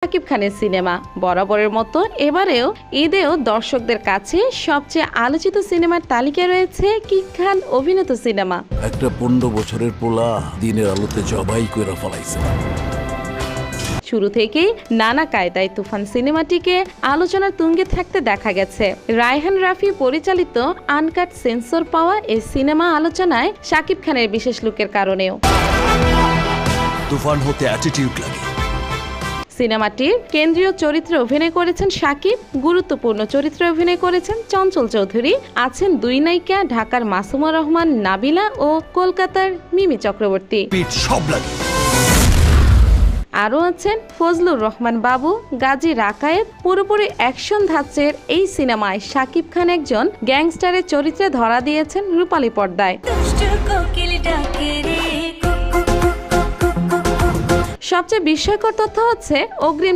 শাকিব খানের সিনেমা। বরাবরের মতো এবারেও ঈদেও দর্শকদের কাছে সবচেয়ে আলোচিত সিনেমার তালিকায় রয়েছে কিং খান অভিনীত সিনেমা। একটা 15 বছরের পোলা দিনের আলোতে জবাই কইরা ফলাইছে। শুরু থেকেই নানা কায়দায় তুফান সিনেমাটিকে আলোচনার তুঙ্গে থাকতে দেখা গেছে। রায়হান রাফি পরিচালিত আনকাট সেন্সর পাওয়া এই সিনেমা আলোচনায় শাকিব খানের বিশেষ লুকের কারণেও। তুফান হতে অ্যাটিটিউড লাগে। সিনেমাটির কেন্দ্রীয় চরিত্রে অভিনয় করেছেন শাকিব, গুরুত্বপূর্ণ চরিত্রে অভিনয় করেছেন চঞ্চল চৌধুরী, আছেন দুই নায়িকা ঢাকার মাসুমা রহমান নাবিলা ও কলকাতার মিমি চক্রবর্তী। সব লাগে। আরও আছেন ফজলুর রহমান বাবু, গাজী রাকায়েত। পুরোপুরি অ্যাকশন ধাঁচের এই সিনেমায় শাকিব খান একজন গ্যাংস্টারের চরিত্রে ধরা দিয়েছেন রূপালী পর্দায়। সবচেয়ে বিস্ময়কর তথ্য হচ্ছে অগ্রিম